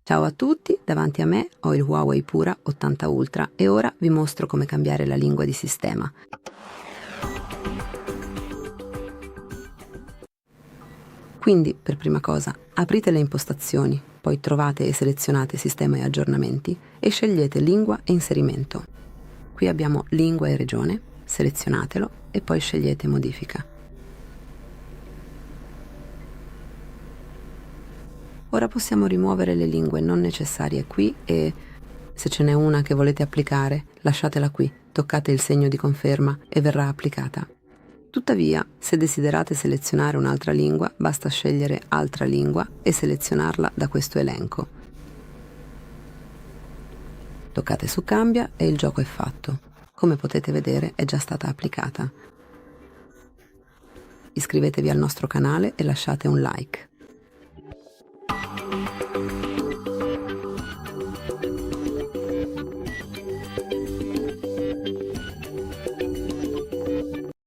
Ciao a tutti, davanti a me ho il HUAWEI Pura 80 Ultra e ora vi mostro come cambiare la lingua di sistema. Quindi, per prima cosa, aprite le impostazioni, poi trovate e selezionate Sistema e Aggiornamenti e scegliete Lingua e Inserimento. Qui abbiamo Lingua e Regione, selezionatelo e poi scegliete Modifica. Ora possiamo rimuovere le lingue non necessarie qui e, se ce n'è una che volete applicare, lasciatela qui, toccate il segno di conferma e verrà applicata. Tuttavia, se desiderate selezionare un'altra lingua, basta scegliere Altra lingua e selezionarla da questo elenco. Toccate su Cambia e il gioco è fatto. Come potete vedere, è già stata applicata. Iscrivetevi al nostro canale e lasciate un like.